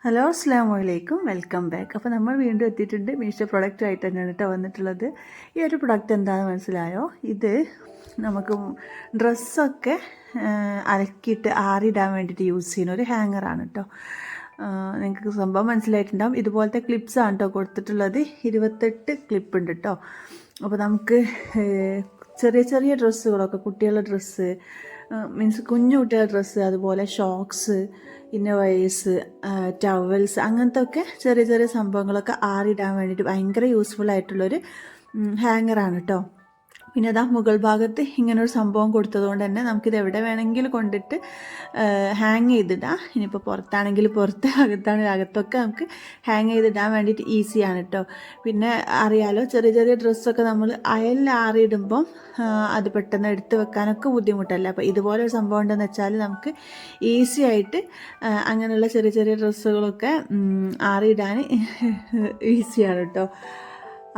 Hello അസ്സലാമു അലൈക്കും welcome back. അപ്പോൾ നമ്മൾ വീണ്ടും എത്തിയിട്ടുണ്ട്. മീഷോ പ്രൊഡക്റ്റ് ആയിട്ട് തന്നെയാണ് കേട്ടോ വന്നിട്ടുള്ളത്. ഈ ഒരു പ്രൊഡക്റ്റ് എന്താണെന്ന് മനസ്സിലായോ? ഇത് നമുക്ക് ഡ്രസ്സൊക്കെ അലക്കിയിട്ട് ആറിടാൻ വേണ്ടിയിട്ട് യൂസ് ചെയ്യുന്ന ഒരു ഹാങ്ങറാണ് കേട്ടോ. നിങ്ങൾക്ക് സംഭവം മനസ്സിലായിട്ടുണ്ടാവും. ഇതുപോലത്തെ ക്ലിപ്സാണ് കേട്ടോ കൊടുത്തിട്ടുള്ളത്. 28 ക്ലിപ്പ് ഉണ്ട് കേട്ടോ. അപ്പോൾ നമുക്ക് ചെറിയ ചെറിയ ഡ്രസ്സുകളൊക്കെ, കുട്ടികളുടെ ഡ്രസ്സ്, മീൻസ് കുഞ്ഞു കുട്ടികളുടെ ഡ്രസ്സ്, അതുപോലെ ഷോക്സ്, ഇന്നോവേഴ്സ്, ടവൽസ്, അങ്ങനത്തെ ഒക്കെ ചെറിയ ചെറിയ സംഭവങ്ങളൊക്കെ ആറിടാൻ വേണ്ടിയിട്ട് ഭയങ്കര യൂസ്ഫുൾ ആയിട്ടുള്ളൊരു ഹാങ്ങറാണ് കേട്ടോ. പിന്നെ അതാ മുകൾ ഭാഗത്ത് ഇങ്ങനൊരു സംഭവം കൊടുത്തതുകൊണ്ട് തന്നെ നമുക്കിത് എവിടെ വേണമെങ്കിലും കൊണ്ടിട്ട് ഹാങ് ചെയ്തിടാം. ഇനിയിപ്പോൾ പുറത്താണെങ്കിൽ പുറത്ത്, അകത്താണെങ്കിൽ അകത്തൊക്കെ നമുക്ക് ഹാങ് ചെയ്തിടാൻ വേണ്ടിയിട്ട് ഈസിയാണ് കേട്ടോ. പിന്നെ അറിയാലോ, ചെറിയ ചെറിയ ഡ്രസ്സൊക്കെ നമ്മൾ അയലിൽ ആറിയിടുമ്പം അത് പെട്ടെന്ന് എടുത്ത് വെക്കാനൊക്കെ ബുദ്ധിമുട്ടല്ല. അപ്പോൾ ഇതുപോലെ ഒരു സംഭവം ഉണ്ടെന്ന് വെച്ചാൽ നമുക്ക് ഈസി ആയിട്ട് അങ്ങനെയുള്ള ചെറിയ ചെറിയ ഡ്രസ്സുകളൊക്കെ ആറിയിടാൻ ഈസിയാണ് കേട്ടോ.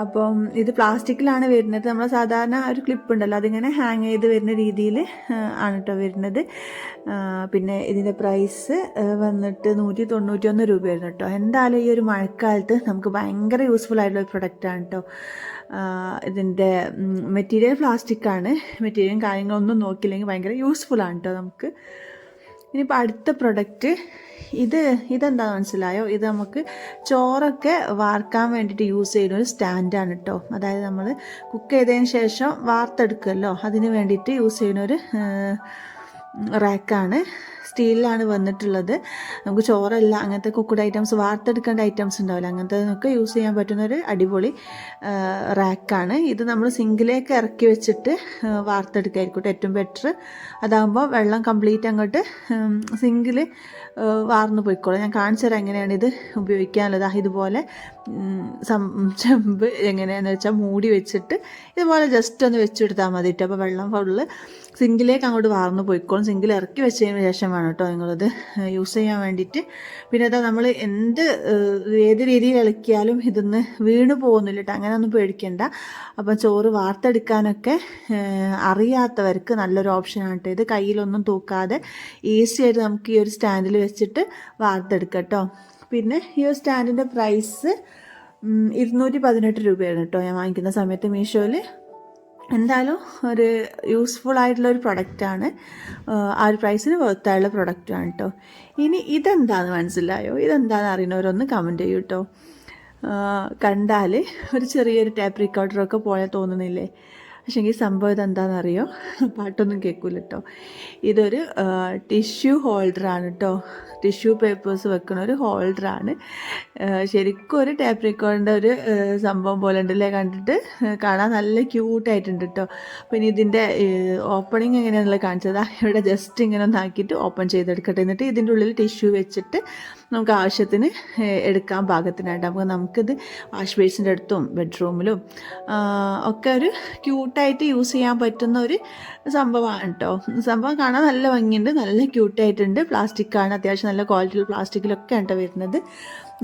അപ്പം ഇത് പ്ലാസ്റ്റിക്കിലാണ് വരുന്നത്. നമ്മൾ സാധാരണ ഒരു ക്ലിപ്പ് ഉണ്ടല്ലോ, അതിങ്ങനെ ഹാങ് ചെയ്ത് വരുന്ന രീതിയിൽ ആണ് കേട്ടോ വരുന്നത്. പിന്നെ ഇതിൻ്റെ പ്രൈസ് വന്നിട്ട് 191 രൂപയായിരുന്നു കേട്ടോ. എന്തായാലും ഈ ഒരു മഴക്കാലത്ത് നമുക്ക് ഭയങ്കര യൂസ്ഫുൾ ആയിട്ടുള്ള ഒരു പ്രൊഡക്റ്റാണ് കേട്ടോ. ഇതിൻ്റെ മെറ്റീരിയൽ പ്ലാസ്റ്റിക്കാണ്. മെറ്റീരിയലും കാര്യങ്ങളൊന്നും നോക്കിയില്ലെങ്കിൽ ഭയങ്കര യൂസ്ഫുള്ളാണ് കേട്ടോ നമുക്ക്. ഇനിയിപ്പോൾ അടുത്ത പ്രൊഡക്റ്റ് ഇതെന്താണെന്ന് മനസ്സിലായോ? ഇത് നമുക്ക് ചോറൊക്കെ വാർക്കാൻ വേണ്ടിയിട്ട് യൂസ് ചെയ്യുന്ന ഒരു സ്റ്റാൻഡാണ് കേട്ടോ. അതായത് നമ്മൾ കുക്ക് ചെയ്തതിന് ശേഷം വാർത്തെടുക്കുമല്ലോ, അതിന് വേണ്ടിയിട്ട് യൂസ് ചെയ്യുന്ന ഒരു റാക്കാണ്. സ്റ്റീലിലാണ് വന്നിട്ടുള്ളത്. നമുക്ക് ചോറല്ല, അങ്ങനത്തെ കുക്ക്ഡ് ഐറ്റംസ്, വാർത്തെടുക്കേണ്ട ഐറ്റംസ് ഉണ്ടാവില്ല, അങ്ങനത്തെ യൂസ് ചെയ്യാൻ പറ്റുന്നൊരു അടിപൊളി റാക്കാണ്. ഇത് നമ്മൾ സിങ്കിലേക്ക് ഇറക്കി വെച്ചിട്ട് വാർത്തെടുക്കായിരിക്കും ഏറ്റവും ബെറ്റർ. അതാകുമ്പോൾ വെള്ളം കംപ്ലീറ്റ് അങ്ങോട്ട് സിങ്കിൽ വാർന്നു പോയിക്കോളും. ഞാൻ കാണിച്ചു തരാം എങ്ങനെയാണ് ഇത് ഉപയോഗിക്കാനുള്ളത്. ഇതുപോലെ ചെമ്പ് എങ്ങനെയാണെന്ന് വെച്ചാൽ മൂടി വെച്ചിട്ട് ഇതുപോലെ ജസ്റ്റ് ഒന്ന് വെച്ചെടുത്താൽ മതി കേട്ടോ. അപ്പോൾ വെള്ളം ഫുള്ള് സിങ്കിലേക്ക് അങ്ങോട്ട് വാർന്നു പോയിക്കോളും. സിങ്കിൽ ഇറക്കി വെച്ചതിന് ശേഷം വേണം കേട്ടോ നിങ്ങളിത് യൂസ് ചെയ്യാൻ വേണ്ടിയിട്ട്. പിന്നെ അതാ നമ്മൾ ഏത് രീതിയിൽ ഇളക്കിയാലും ഇതൊന്ന് വീണ് പോകുന്നില്ല കേട്ടോ, അങ്ങനെയൊന്നും പേടിക്കണ്ട. അപ്പം ചോറ് വാർത്തെടുക്കാനൊക്കെ അറിയാത്തവർക്ക് നല്ലൊരു ഓപ്ഷനാണ് കേട്ടോ ഇത്. കയ്യിലൊന്നും തൂക്കാതെ ഈസി ആയിട്ട് നമുക്ക് ഈ ഒരു സ്റ്റാൻഡിൽ വെച്ചിട്ട് വാർത്തെടുക്കാം കേട്ടോ. പിന്നെ ഈ ഒരു സ്റ്റാൻഡിൻ്റെ പ്രൈസ് 218 രൂപയായിരുന്നു കേട്ടോ ഞാൻ വാങ്ങിക്കുന്ന സമയത്ത് മീഷോയിൽ. എന്തായാലും ഒരു യൂസ്ഫുൾ ആയിട്ടുള്ള ഒരു പ്രൊഡക്റ്റാണ്. ആ ഒരു പ്രൈസിന് വർത്തായുള്ള പ്രൊഡക്റ്റാണ് കേട്ടോ. ഇനി ഇതെന്താണെന്ന് മനസ്സിലായോ? ഇതെന്താണെന്ന് അറിയുന്നവരൊന്ന് കമൻറ്റ് ചെയ്യൂ കേട്ടോ. കണ്ടാൽ ഒരു ചെറിയൊരു ടാപ്പ് റിക്കോർഡറൊക്കെ പോലെ തോന്നുന്നില്ലേ? പക്ഷേ ഈ സംഭവം ഇതെന്താണെന്നറിയോ? പാട്ടൊന്നും കേൾക്കില്ല കേട്ടോ. ഇതൊരു ടിഷ്യൂ ഹോൾഡറാണ് കേട്ടോ. ടിഷ്യൂ പേപ്പേഴ്സ് വെക്കുന്ന ഒരു ഹോൾഡറാണ്. ശരിക്കും ഒരു ടാപ്പ് റിക്കോർഡിൻ്റെ ഒരു സംഭവം പോലെ ഉണ്ടല്ലേ, കണ്ടിട്ട് കാണാൻ നല്ല ക്യൂട്ടായിട്ടുണ്ട് കേട്ടോ. പിന്നെ ഇതിൻ്റെ ഓപ്പണിങ് എങ്ങനെയാണുള്ളത് കാണിച്ചത്. ഇവിടെ ജസ്റ്റ് ഇങ്ങനെ ഒന്നാക്കിയിട്ട് ഓപ്പൺ ചെയ്തെടുക്കട്ടെ. എന്നിട്ട് ഇതിൻ്റെ ഉള്ളിൽ ടിഷ്യൂ വെച്ചിട്ട് നമുക്ക് ആവശ്യത്തിന് എടുക്കാൻ പാകത്തിനായിട്ട് നമുക്കിത് വാഷ് ബേസിൻ്റെ അടുത്തും ബെഡ്റൂമിലും ഒക്കെ ഒരു ക്യൂട്ടായിട്ട് യൂസ് ചെയ്യാൻ പറ്റുന്ന ഒരു സംഭവമാണ് കേട്ടോ. സംഭവം കാണാൻ നല്ല ഭംഗിയുണ്ട്, നല്ല ക്യൂട്ടായിട്ടുണ്ട്. പ്ലാസ്റ്റിക്കാണ്, അത്യാവശ്യം നല്ല ക്വാളിറ്റിയുള്ള പ്ലാസ്റ്റിക്കിലൊക്കെ ആണ് വരുന്നത്.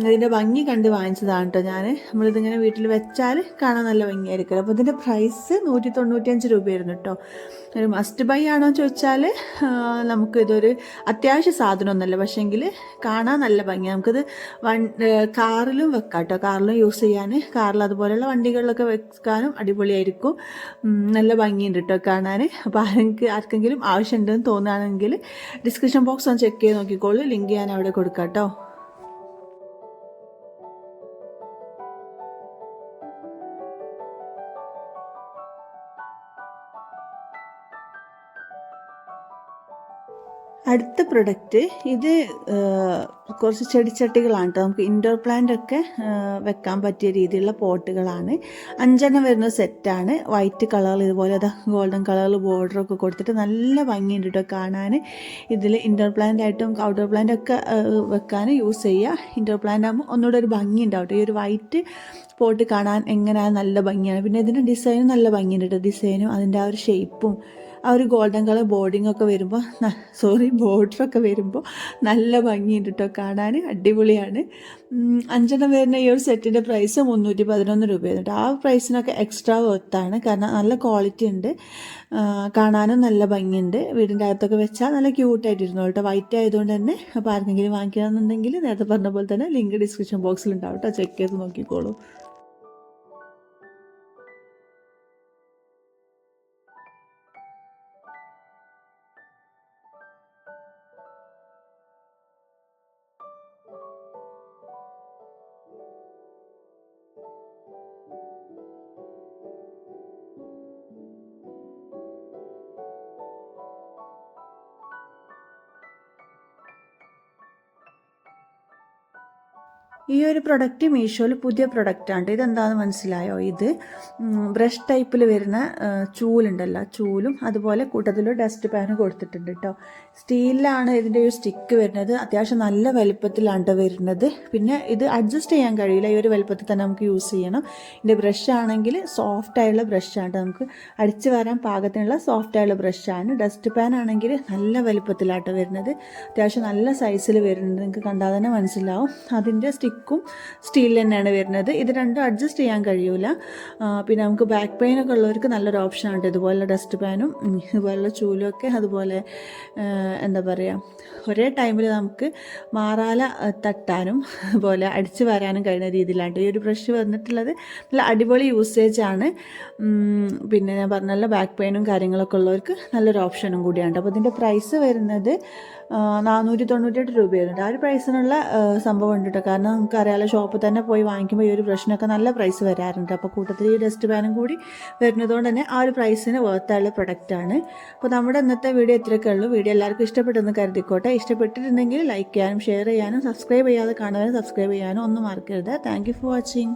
ഇതിൻ്റെ ഭംഗി കണ്ട് വാങ്ങിച്ചതാണ് കേട്ടോ ഞാൻ. നമ്മളിതിങ്ങനെ വീട്ടിൽ വെച്ചാൽ കാണാൻ നല്ല ഭംഗിയായിരിക്കും. അപ്പോൾ ഇതിൻ്റെ പ്രൈസ് 195 രൂപയായിരുന്നു കേട്ടോ. ഒരു മസ്റ്റ് ബൈ ആണോ എന്ന് ചോദിച്ചാൽ നമുക്കിതൊരു അത്യാവശ്യ സാധനമൊന്നുമല്ല, പക്ഷേങ്കിൽ കാണാൻ നല്ല ഭംഗിയാണ്. നമുക്കിത് കാറിലും വെക്കാം കേട്ടോ, കാറിലും യൂസ് ചെയ്യാൻ, കാറിൽ അതുപോലെയുള്ള വണ്ടികളിലൊക്കെ വെക്കാനും അടിപൊളിയായിരിക്കും. നല്ല ഭംഗിയുണ്ട് കേട്ടോ കാണാൻ. അപ്പോൾ ആർക്കെങ്കിലും ആവശ്യമുണ്ടെന്ന് തോന്നുകയാണെങ്കിൽ ഡിസ്ക്രിപ്ഷൻ ബോക്സ് ഒന്ന് ചെക്ക് ചെയ്ത് നോക്കിക്കോളൂ, ലിങ്ക് ഞാൻ അവിടെ കൊടുക്കാം കേട്ടോ. അടുത്ത പ്രൊഡക്റ്റ് ഇത് കുറച്ച് ചെടിച്ചട്ടികളാണ് കേട്ടോ. നമുക്ക് ഇൻഡോർ പ്ലാന്റ് ഒക്കെ വെക്കാൻ പറ്റിയ രീതിയിലുള്ള പോട്ടുകളാണ്. 5 വരുന്ന സെറ്റാണ്. വൈറ്റ് കളറിൽ ഇതുപോലെ ഗോൾഡൻ കളറിൽ ബോർഡറൊക്കെ കൊടുത്തിട്ട് നല്ല ഭംഗിയുണ്ട് കേട്ടോ കാണാൻ. ഇതിൽ ഇൻഡോർ പ്ലാന്റ് ആയിട്ടും ഔട്ട്ഡോർ പ്ലാന്റ് ഒക്കെ വെക്കാൻ യൂസ് ചെയ്യുക. ഇൻഡോർ പ്ലാന്റ് ആകുമ്പോൾ ഒന്നുകൂടെ ഒരു ഭംഗി ഉണ്ടാവും. ഈ ഒരു വൈറ്റ് പോട്ട് കാണാൻ എങ്ങനെയാണ് നല്ല ഭംഗിയാണ്. പിന്നെ ഇതിൻ്റെ ഡിസൈനും നല്ല ഭംഗിയുണ്ട് കേട്ടോ. ഡിസൈനും അതിൻ്റെ ആ ഒരു ഷേപ്പും ആ ഒരു ഗോൾഡൻ കളർ ബോർഡിങ്ങൊക്കെ വരുമ്പോൾ ബോർഡറൊക്കെ വരുമ്പോൾ നല്ല ഭംഗിയുണ്ട് കേട്ടോ, കാണാൻ അടിപൊളിയാണ്. 5 വരുന്ന ഈ ഒരു സെറ്റിൻ്റെ പ്രൈസ് 311 രൂപയാണ്. ആ പ്രൈസിനൊക്കെ എക്സ്ട്രാ വർത്താണ്, കാരണം നല്ല ക്വാളിറ്റി ഉണ്ട്, കാണാനും നല്ല ഭംഗിയുണ്ട്. വീടിൻ്റെ അകത്തൊക്കെ വെച്ചാൽ നല്ല ക്യൂട്ടായിട്ടിരുന്നു കേട്ടോ. വൈറ്റ് ആയതുകൊണ്ട് തന്നെ അപ്പോൾ ആർക്കെങ്കിലും വാങ്ങിക്കണമെന്നുണ്ടെങ്കിൽ നേരത്തെ പറഞ്ഞ പോലെ തന്നെ ലിങ്ക് ഡിസ്ക്രിപ്ഷൻ ബോക്സിൽ ഉണ്ടാവും കേട്ടോ, ചെക്ക് ചെയ്ത് നോക്കിക്കോളൂ. ഈ ഒരു പ്രൊഡക്റ്റ് മീഷോയിൽ പുതിയ പ്രൊഡക്റ്റാണ്. ഇതെന്താണെന്ന് മനസ്സിലായോ? ഇത് ബ്രഷ് ടൈപ്പിൽ വരുന്ന ചൂലുണ്ടല്ലോ, ചൂലും അതുപോലെ കൂട്ടത്തിൽ ഡസ്റ്റ് പാനും കൊടുത്തിട്ടുണ്ട് കേട്ടോ. സ്റ്റീലിലാണ് ഇതിൻ്റെ ഒരു സ്റ്റിക്ക് വരുന്നത്. അത്യാവശ്യം നല്ല വലുപ്പത്തിലാണ് വരുന്നത്. പിന്നെ ഇത് അഡ്ജസ്റ്റ് ചെയ്യാൻ കഴിയില്ല, ഈ ഒരു വലുപ്പത്തിൽ തന്നെ നമുക്ക് യൂസ് ചെയ്യണം. ഇതിൻ്റെ ബ്രഷ് ആണെങ്കിൽ സോഫ്റ്റായുള്ള ബ്രഷാണ്, നമുക്ക് അടിച്ച് വരാൻ പാകത്തിനുള്ള സോഫ്റ്റായുള്ള ബ്രഷാണ്. ഡസ്റ്റ് പാൻ ആണെങ്കിൽ നല്ല വലുപ്പത്തിലാട്ടോ വരുന്നത്, അത്യാവശ്യം നല്ല സൈസിൽ വരുന്നുണ്ട്, നിങ്ങൾക്ക് കണ്ടാൽ തന്നെ മനസ്സിലാവും. അതിൻ്റെ സ്റ്റിക്കും സ്റ്റീൽ തന്നെയാണ് വരുന്നത്. ഇത് രണ്ടും അഡ്ജസ്റ്റ് ചെയ്യാൻ കഴിയൂല. പിന്നെ നമുക്ക് ബാക്ക് പെയിനൊക്കെ ഉള്ളവർക്ക് നല്ലൊരു ഓപ്ഷനാണ് ഇതുപോലുള്ള ഡസ്റ്റ് പാനും ഇതുപോലുള്ള ചൂലും ഒക്കെ. അതുപോലെ എന്താ പറയുക, ഒരേ ടൈമിൽ നമുക്ക് മാറാല തട്ടാനും അതുപോലെ അടിച്ച് വരാനും കഴിയുന്ന രീതിയിലാണ് ഈ ഒരു ബ്രഷ് വന്നിട്ടുള്ളത്. നല്ല അടിപൊളി യൂസേജാണ്. പിന്നെ ഞാൻ പറഞ്ഞല്ലോ, ബാക്ക് പെയിനും കാര്യങ്ങളൊക്കെ ഉള്ളവർക്ക് നല്ലൊരു ഓപ്ഷനും കൂടിയാണ്. അപ്പോൾ ഇതിൻ്റെ പ്രൈസ് വരുന്നത് 498 രൂപയായിരുന്നു. ആ ഒരു പ്രൈസിനുള്ള സംഭവം ഉണ്ട് കേട്ടോ, കാരണം നമുക്കറിയാലോ ഷോപ്പിൽ തന്നെ പോയി വാങ്ങിക്കുമ്പോൾ ഈ ഒരു ബ്രഷിനൊക്കെ നല്ല പ്രൈസ് വരാറുണ്ട്. അപ്പോൾ കൂട്ടത്തിൽ ഈ ഡസ്റ്റ് പാനും കൂടി വരുന്നതുകൊണ്ട് തന്നെ ആ ഒരു പ്രൈസിന് വർത്തായുള്ള പ്രൊഡക്റ്റാണ്. അപ്പോൾ നമ്മുടെ ഇന്നത്തെ വീഡിയോ ഇത്രയൊക്കെ ഉള്ളൂ. വീഡിയോ എല്ലാവർക്കും ഇഷ്ടപ്പെട്ടെന്ന് കരുതിക്കോട്ടെ. ഇഷ്ടപ്പെട്ടിട്ടുണ്ടെങ്കിൽ ലൈക്ക് ചെയ്യാനും ഷെയർ ചെയ്യാനും സബ്സ്ക്രൈബ് ചെയ്യാതെ കാണുന്നവരെ സബ്സ്ക്രൈബ് ചെയ്യാനും ഒന്നും മറക്കരുത്. Thank you for watching.